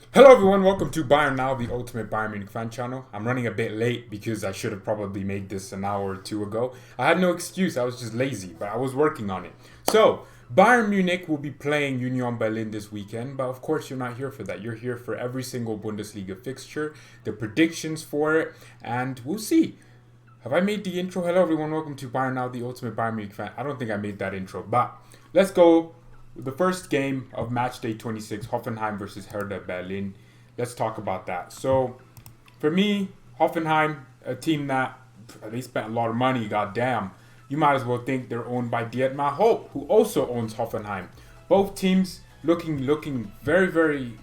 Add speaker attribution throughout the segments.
Speaker 1: Hello everyone, welcome to BayernNow, the ultimate Bayern Munich fan channel. I'm running a bit late because I should have probably made this an hour or two ago. I had no excuse, I was just lazy, but I was working on it. So, Bayern Munich will be playing Union Berlin this weekend, but of course you're not here for that. You're here for every single Bundesliga fixture, the predictions for it, and we'll see. Have I made the intro? Hello everyone, welcome to BayernNow, the ultimate Bayern Munich fan. I don't think I made that intro, but let's go. The first game of Matchday 26, Hoffenheim versus Hertha Berlin. Let's talk about that. So, for me, Hoffenheim, a team that they spent a lot of money. Goddamn, you might as well think they're owned by Dietmar Hopp, who also owns Hoffenheim. Both teams looking very very.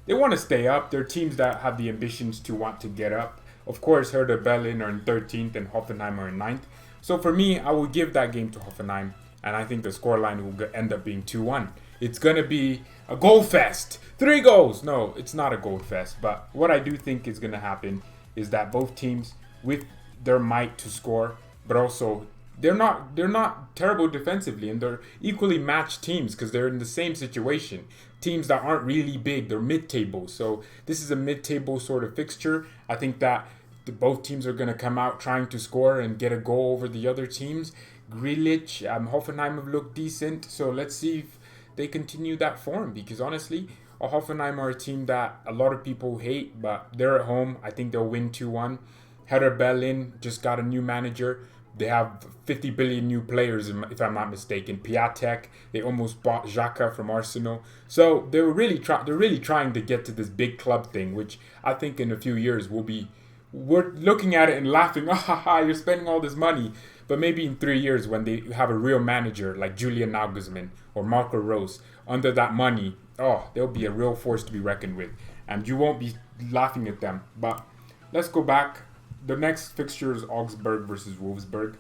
Speaker 1: They want to stay up. They're teams that have the ambitions to want to get up. Of course, Hertha Berlin are in 13th and Hoffenheim are in 9th. So for me, I will give that game to Hoffenheim and I think the scoreline will end up being 2-1. It's going to be a goal fest. 3 goals. No, it's not a goal fest. But what I do think is going to happen is that both teams, with their might to score, but also they're not terrible defensively, and they're equally matched teams because they're in the same situation. Teams that aren't really big, they're mid-table. So this is a mid-table sort of fixture. I think that both teams are going to come out trying to score and get a goal over the other teams. Grealish, Hoffenheim have looked decent, so let's see if they continue that form. Because honestly, Hoffenheim are a team that a lot of people hate, but they're at home. I think they'll win 2-1. Hertha Berlin just got a new manager. They have 50 billion new players, if I'm not mistaken. Piatek, they almost bought Xhaka from Arsenal. So they're really trying to get to this big club thing, which I think in a few years we're looking at it and laughing. You're spending all this money. But maybe in 3 years, when they have a real manager like Julian Nagelsmann or Marco Rose under that money, they'll be a real force to be reckoned with. And you won't be laughing at them. But let's go back. The next fixture is Augsburg versus Wolfsburg.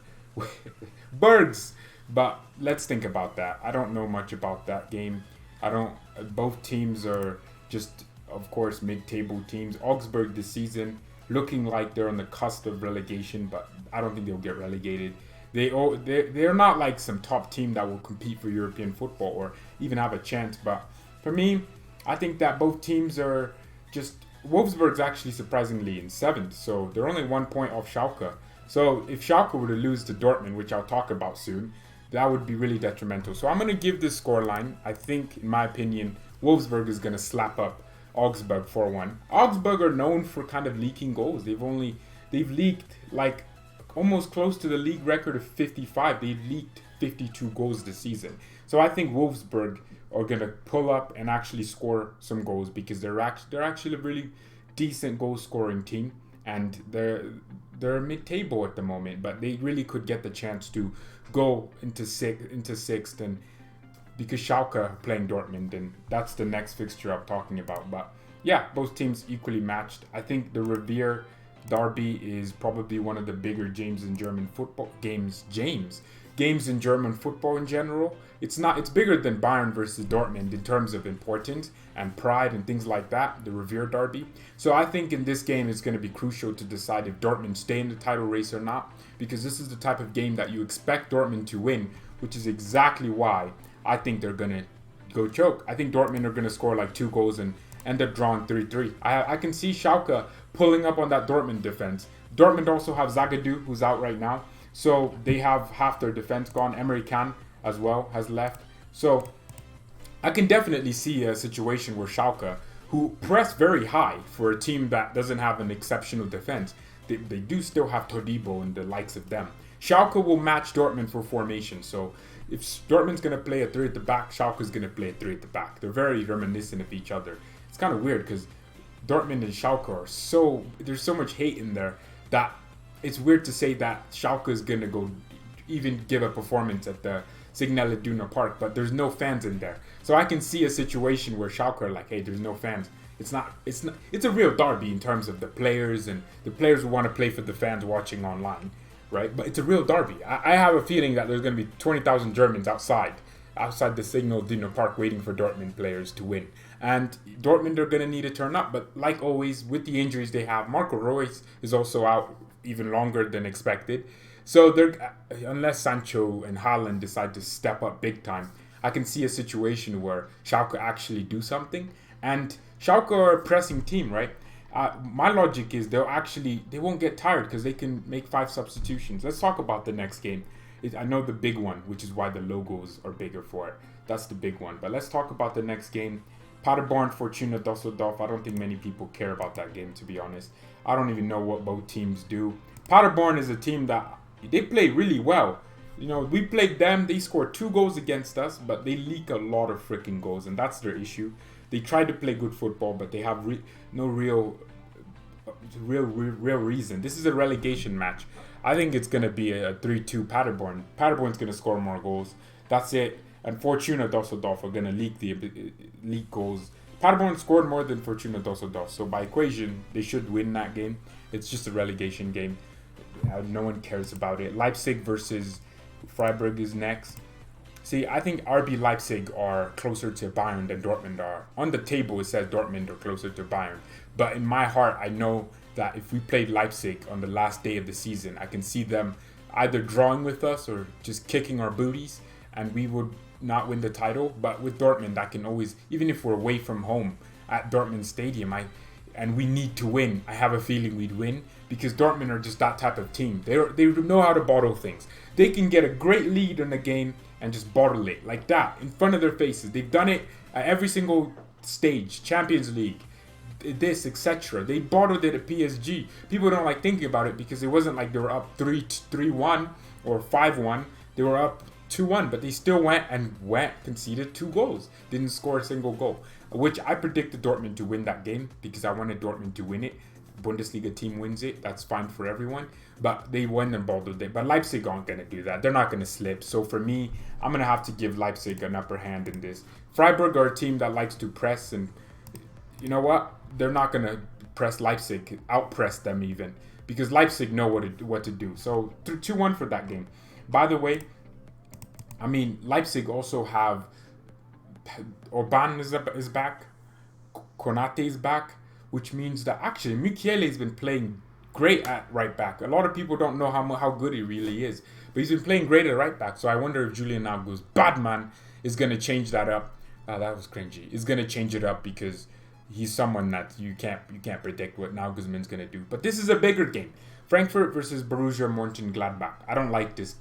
Speaker 1: Birds! But let's think about that. I don't know much about that game. Both teams are just, of course, mid-table teams. Augsburg this season looking like they're on the cusp of relegation, but I don't think they'll get relegated. They're not like some top team that will compete for European football or even have a chance. But for me, I think that both teams are just. Wolfsburg's actually surprisingly in 7th, so they're only 1 point off Schalke. So if Schalke were to lose to Dortmund, which I'll talk about soon, that would be really detrimental. So I'm going to give this scoreline. I think, in my opinion, Wolfsburg is going to slap up Augsburg 4-1. Augsburg are known for kind of leaking goals. They've leaked like almost close to the league record of 55. They've leaked 52 goals this season. So I think Wolfsburg are going to pull up and actually score some goals because they're actually a really decent goal scoring team, and they're mid-table at the moment, but they really could get the chance to go into sixth, and because Schalke are playing Dortmund, and that's the next fixture I'm talking about. But yeah, both teams equally matched. I think the Revier derby is probably one of the bigger games in German football games in German football in general. It's bigger than Bayern versus Dortmund in terms of importance and pride and things like that, the Revier derby. So I think in this game it's going to be crucial to decide if Dortmund stay in the title race or not, because this is the type of game that you expect Dortmund to win, which is exactly why I think they're going to go choke. I think Dortmund are going to score like 2 goals and end up drawing 3-3. I can see Schalke pulling up on that Dortmund defense. Dortmund also have Zagadou, who's out right now. So they have half their defense gone. Emre Can as well has left. So I can definitely see a situation where Schalke, who press very high for a team that doesn't have an exceptional defense, they do still have Todibo and the likes of them. Schalke will match Dortmund for formation. So if Dortmund's going to play a 3 at the back, Schalke's going to play a 3 at the back. They're very reminiscent of each other. It's kind of weird because Dortmund and Schalke are there's so much hate in there that it's weird to say that Schalke is going to go even give a performance at the Signal Iduna Park, but there's no fans in there. So I can see a situation where Schalke are like, hey, there's no fans. It's a real derby in terms of the players, and the players will want to play for the fans watching online, right? But it's a real derby. I have a feeling that there's going to be 20,000 Germans outside the Signal Iduna Park waiting for Dortmund players to win. And Dortmund are going to need to turn up, but like always, with the injuries they have, Marco Reus is also out even longer than expected. So unless Sancho and Haaland decide to step up big time, I can see a situation where Schalke actually do something. And Schalke are a pressing team, right? My logic is they won't get tired because they can make 5 substitutions. Let's talk about the next game. I know the big one, which is why the logos are bigger for it. That's the big one. But let's talk about the next game. Paderborn, Fortuna Düsseldorf. I don't think many people care about that game, to be honest. I don't even know what both teams do. Paderborn is a team that they play really well. We played them. They scored 2 goals against us, but they leak a lot of freaking goals, and that's their issue. They try to play good football, but they have no real reason. This is a relegation match. I think it's going to be a 3-2 Paderborn. Paderborn's going to score more goals. That's it. And Fortuna Düsseldorf are going to leak goals. Paderborn scored more than Fortuna Düsseldorf, so by equation, they should win that game. It's just a relegation game. No one cares about it. Leipzig versus Freiburg is next. See, I think RB Leipzig are closer to Bayern than Dortmund are. On the table, it says Dortmund are closer to Bayern. But in my heart, I know that if we played Leipzig on the last day of the season, I can see them either drawing with us or just kicking our booties, and we would not win the title. But with Dortmund, I can always, even if we're away from home at Dortmund Stadium, and we need to win, I have a feeling we'd win because Dortmund are just that type of team. They know how to bottle things. They can get a great lead in a game and just bottle it like that in front of their faces. They've done it at every single stage, Champions League, this, etc. They bottled it at PSG. People don't like thinking about it because it wasn't like they were up 3-1 or 5-1. They were up 2-1, but they still conceded 2 goals. Didn't score a single goal, which I predicted Dortmund to win that game because I wanted Dortmund to win it. Bundesliga team wins it, that's fine for everyone. But they won and bottled it. But Leipzig aren't going to do that. They're not going to slip. So for me, I'm going to have to give Leipzig an upper hand in this. Freiburg are a team that likes to press, and you know what? They're not going to press Leipzig, out-press them even, because Leipzig know what to do. So 2-1 for that game. By the way, Leipzig also have Orban is back, Konate is back, which means that actually Mukiele has been playing great at right back. A lot of people don't know how good he really is, but he's been playing great at right back. So I wonder if Julian Nagelsmann, bad man, is going to change that up. That was cringy. Is going to change it up because he's someone that you can't predict what Nagelsmann's going to do. But this is a bigger game. Frankfurt versus Borussia Mönchengladbach. I don't like this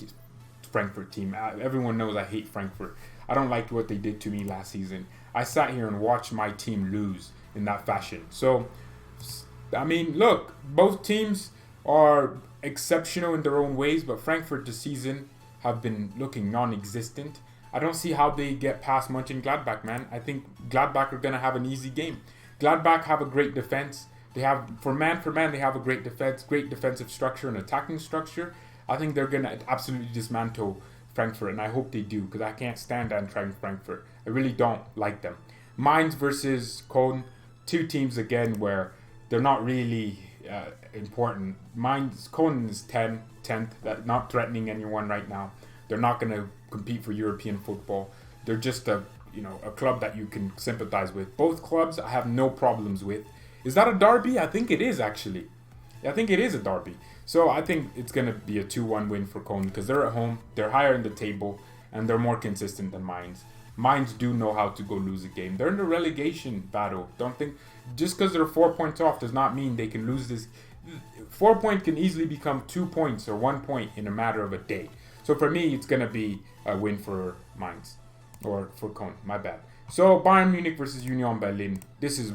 Speaker 1: Frankfurt team. Everyone knows I hate Frankfurt. I don't like what they did to me last season. I sat here and watched my team lose in that fashion. So, look, both teams are exceptional in their own ways, but Frankfurt this season have been looking non-existent. I don't see how they get past Mönchengladbach, man. I think Gladbach are going to have an easy game. Gladbach have a great defense. They have, for man, they have a great defense, great defensive structure and attacking structure. I think they're going to absolutely dismantle Frankfurt, and I hope they do, because I can't stand Eintracht Frankfurt. I really don't like them. Mainz versus Köln, 2 teams again where they're not really important. Köln is 10th, not threatening anyone right now. They're not going to compete for European football. They're just a club that you can sympathize with. Both clubs I have no problems with. Is that a derby? I think it is, actually. I think it is a derby. So I think it's going to be a 2-1 win for Köln because they're at home, they're higher in the table, and they're more consistent than Mainz. Mainz do know how to go lose a game. They're in the relegation battle. Don't think just because they're 4 points off does not mean they can lose this. 4 points can easily become 2 points or 1 point in a matter of a day. So for me, it's going to be a win for Mainz. Or for Köln, my bad. So Bayern Munich versus Union Berlin. This is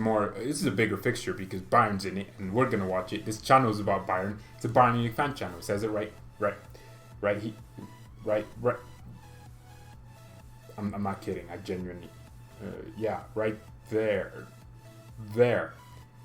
Speaker 1: a bigger fixture because Bayern's in it and we're going to watch it. This channel is about Bayern. It's a Bayern Munich fan channel. It says it right. I'm not kidding. I genuinely, right there. There.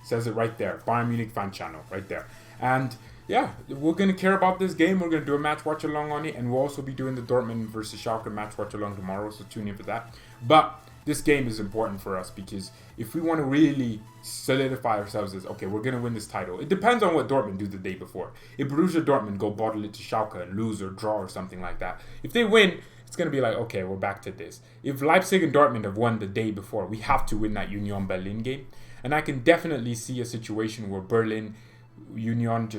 Speaker 1: It says it right there. Bayern Munich fan channel, right there. And yeah, we're going to care about this game. We're going to do a match watch along on it. And we'll also be doing the Dortmund versus Schalke match watch along tomorrow. So tune in for that. But this game is important for us because if we want to really solidify ourselves as, okay, we're going to win this title. It depends on what Dortmund do the day before. If Borussia Dortmund go bottle it to Schalke and lose or draw or something like that. If they win, it's going to be like, okay, we're back to this. If Leipzig and Dortmund have won the day before, we have to win that Union Berlin game. And I can definitely see a situation where Berlin, Union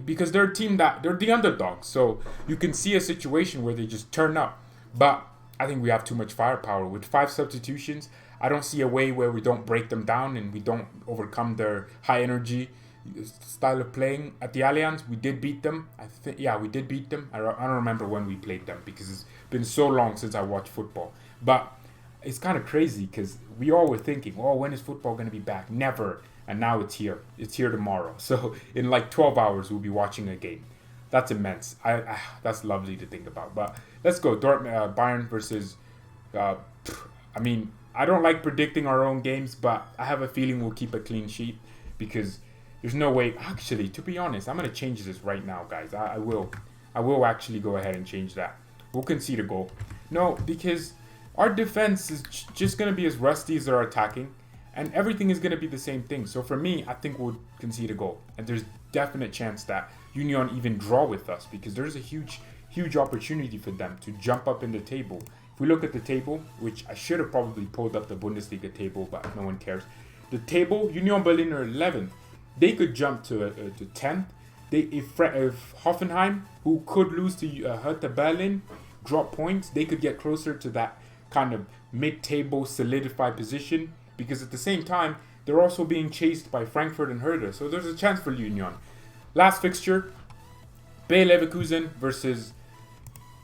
Speaker 1: because they're a team that, they're the underdogs. So you can see a situation where they just turn up. But I think we have too much firepower. With 5 substitutions, I don't see a way where we don't break them down and we don't overcome their high energy style of playing. At the Allianz, we did beat them. Yeah, we did beat them. I don't remember when we played them because it's been so long since I watched football. But it's kind of crazy because we all were thinking, oh, when is football going to be back? Never. And now it's here. It's here tomorrow. So in like 12 hours, we'll be watching a game. That's immense. That's lovely to think about. But let's go. Bayern versus. I mean, I don't like predicting our own games, but I have a feeling we'll keep a clean sheet because there's no way. Actually, to be honest, I'm gonna change this right now, guys. I will. I will actually go ahead and change that. We'll concede a goal. No, because our defense is just gonna be as rusty as our attacking, and everything is gonna be the same thing. So for me, I think we'll concede a goal, and there's definite chance that Union even draw with us because there's a huge opportunity for them to jump up in the table. If we look at the table, which I should have probably pulled up the Bundesliga table, but no one cares. The table, Union Berlin are 11th. They could jump to 10th. If Hoffenheim, who could lose to Hertha Berlin, drop points, they could get closer to that kind of mid-table solidified position because at the same time, they're also being chased by Frankfurt and Hertha. So there's a chance for Union. Last fixture, Bayer Leverkusen versus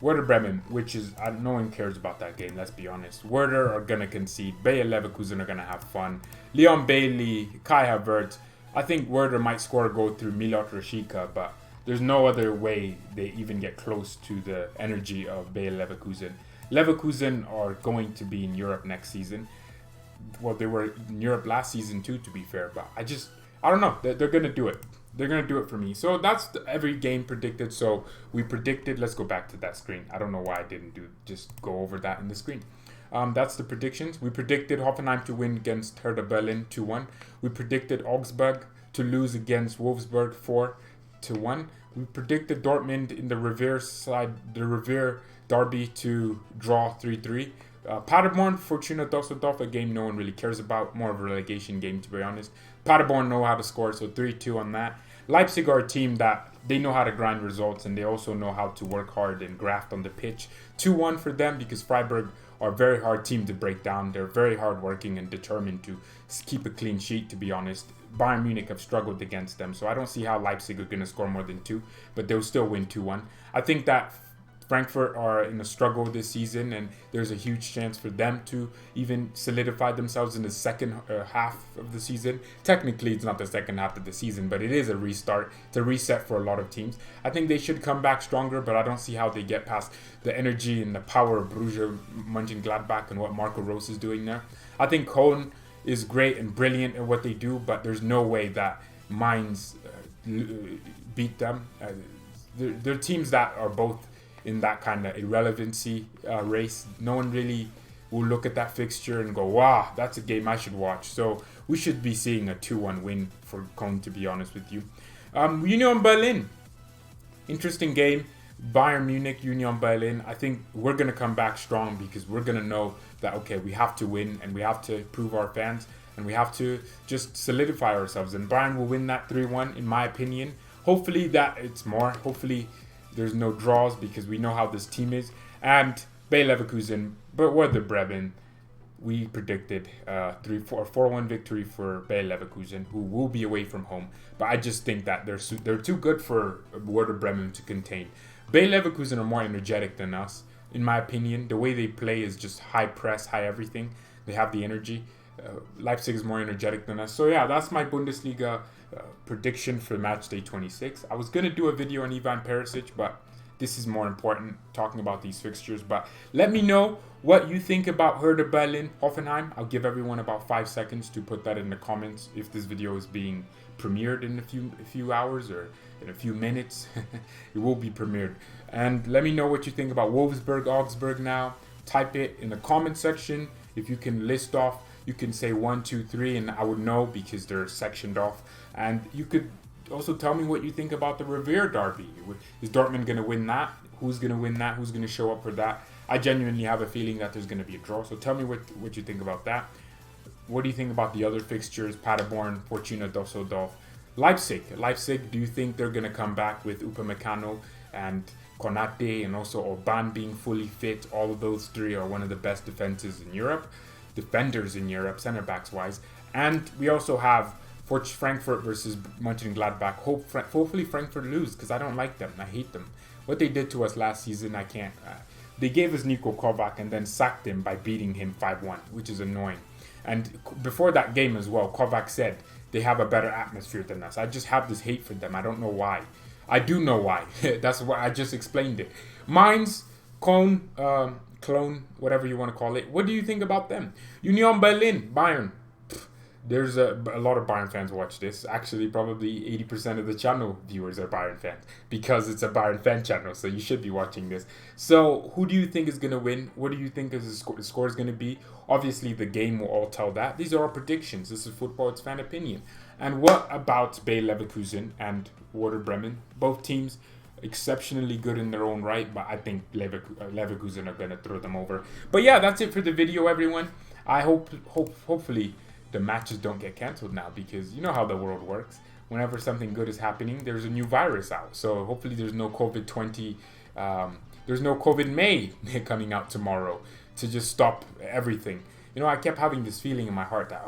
Speaker 1: Werder Bremen, which is, no one cares about that game, let's be honest. Werder are going to concede. Bayer Leverkusen are going to have fun. Leon Bailey, Kai Havertz. I think Werder might score a goal through Milot Rashica, but there's no other way they even get close to the energy of Bayer Leverkusen. Leverkusen are going to be in Europe next season. Well, they were in Europe last season too, to be fair, but I don't know. They're going to do it. They're going to do it for me. So that's every game predicted. So we predicted. Let's go back to that screen. I don't know why I didn't just go over that in the screen. That's the predictions. We predicted Hoffenheim to win against Hertha Berlin 2-1. We predicted Augsburg to lose against Wolfsburg 4-1. We predicted Dortmund in the Revier derby to draw 3-3. Paderborn, Fortuna Düsseldorf, a game no one really cares about. More of a relegation game, to be honest. Paderborn know how to score, so 3-2 on that. Leipzig are a team that they know how to grind results, and they also know how to work hard and graft on the pitch. 2-1 for them because Freiburg are a very hard team to break down. They're very hard-working and determined to keep a clean sheet, to be honest. Bayern Munich have struggled against them, so I don't see how Leipzig are going to score more than 2, but they'll still win 2-1. I think that Frankfurt are in a struggle this season, and there's a huge chance for them to even solidify themselves in the second half of the season. Technically, it's not the second half of the season, but it is a restart. It's a reset for a lot of teams. I think they should come back stronger, but I don't see how they get past the energy and the power of Borussia Mönchengladbach and what Marco Rose is doing there. I think Köln is great and brilliant at what they do, but there's no way that Mainz beat them. They're teams that are both in that kind of irrelevancy race. No one really will look at that fixture and go, wow, that's a game I should watch. So we should be seeing a 2-1 win for Köln, to be honest with you. Union Berlin, interesting game. Bayern Munich, Union Berlin. I think we're going to come back strong because we're going to know that, okay, we have to win and we have to prove our fans and we have to just solidify ourselves. And Bayern will win that 3-1, in my opinion. Hopefully that it's more. Hopefully there's no draws because we know how this team is. And Bayer Leverkusen, but Werder Bremen, we predicted 4-1 victory for Bayer Leverkusen, who will be away from home. But I just think that they're too good for Werder Bremen to contain. Bayer Leverkusen are more energetic than us, in my opinion. The way they play is just high press, high everything. They have the energy. Leipzig is more energetic than us. So yeah, that's my Bundesliga prediction for Matchday 26. I was going to do a video on Ivan Perisic, but this is more important, talking about these fixtures. But let me know what you think about Hertha Berlin, Hoffenheim. I'll give everyone about 5 seconds to put that in the comments if this video is being premiered in a few hours or in a few minutes. It will be premiered. And let me know what you think about Wolfsburg, Augsburg now. Type it in the comment section. If you can list off, you can say 1, 2, 3, and I would know because they're sectioned off. And you could also tell me what you think about the Revier derby. Is Dortmund going to win that? Who's going to win that? Who's going to show up for that? I genuinely have a feeling that there's going to be a draw. So tell me what you think about that. What do you think about the other fixtures? Paderborn, Fortuna Düsseldorf, Leipzig. Do you think they're going to come back with Upamecano and Konate and also Orban being fully fit. All of those three are one of the best defenders in Europe, center backs wise. And we also have Frankfurt versus Mönchengladbach. Hopefully Frankfurt lose, because I don't like them. I hate them. What they did to us last season, I can't. They gave us Niko Kovac and then sacked him by beating him 5-1, which is annoying. And before that game as well, Kovac said they have a better atmosphere than us. I just have this hate for them. I don't know why. I do know why. That's why I just explained it. Mainz, Cologne, whatever you want to call it. What do you think about them? Union Berlin, Bayern. There's a lot of Bayern fans watch this. Actually, probably 80% of the channel viewers are Bayern fans, because it's a Bayern fan channel, so you should be watching this. So, who do you think is going to win? What do you think the score is going to be? Obviously, the game will all tell that. These are our predictions. This is football. It's fan opinion. And what about Bayer Leverkusen and Werder Bremen? Both teams exceptionally good in their own right, but I think Leverkusen are going to throw them over. But yeah, that's it for the video, everyone. I hopefully the matches don't get cancelled now, because you know how the world works. Whenever something good is happening, there's a new virus out. So hopefully there's no COVID-20, there's no COVID-May coming out tomorrow to just stop everything. You know, I kept having this feeling in my heart that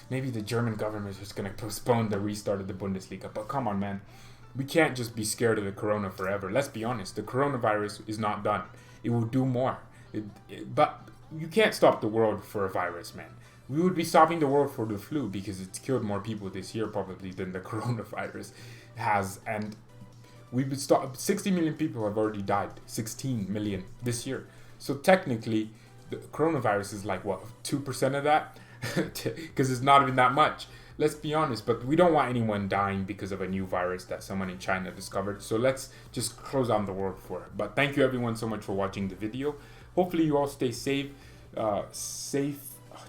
Speaker 1: maybe the German government is just going to postpone the restart of the Bundesliga. But come on, man. We can't just be scared of the corona forever. Let's be honest. The coronavirus is not done. It will do more. But you can't stop the world for a virus, man. We would be stopping the world for the flu, because it's killed more people this year probably than the coronavirus has. And we would stop. 60 million people have already died. 16 million this year. So technically, the coronavirus is like, what, 2% of that? Because it's not even that much. Let's be honest. But we don't want anyone dying because of a new virus that someone in China discovered. So let's just close down the world for it. But thank you everyone so much for watching the video. Hopefully you all stay safe.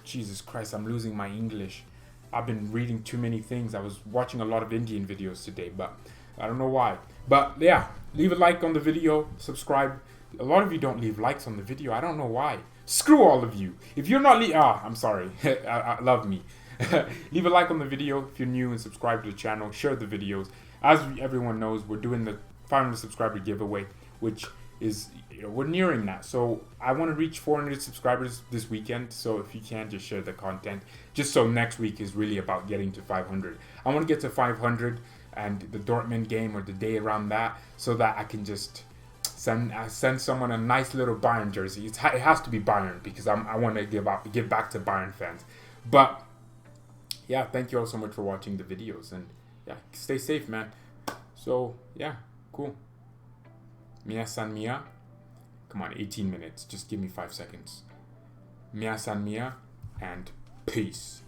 Speaker 1: Jesus Christ, I'm losing my English. I've been reading too many things. I was watching a lot of Indian videos today, but I don't know why. But yeah, leave a like on the video, subscribe. A lot of you don't leave likes on the video. I don't know why. Screw all of you. If you're not I'm sorry. I love me. Leave a like on the video if you're new, and subscribe to the channel. Share the videos. As everyone knows, we're doing the 500 subscriber giveaway, which is, we're nearing that. So I want to reach 400 subscribers this weekend. So if you can, just share the content, just so next week is really about getting to 500. I want to get to 500 and the Dortmund game or the day around that, so that I can just send someone a nice little Bayern jersey. It has to be Bayern, because I want to give back to Bayern fans. But yeah, thank you all so much for watching the videos, and yeah, stay safe, man. So yeah, cool. Mia San Mia. Come on, 18 minutes. Just give me 5 seconds. Mia San Mia, and peace.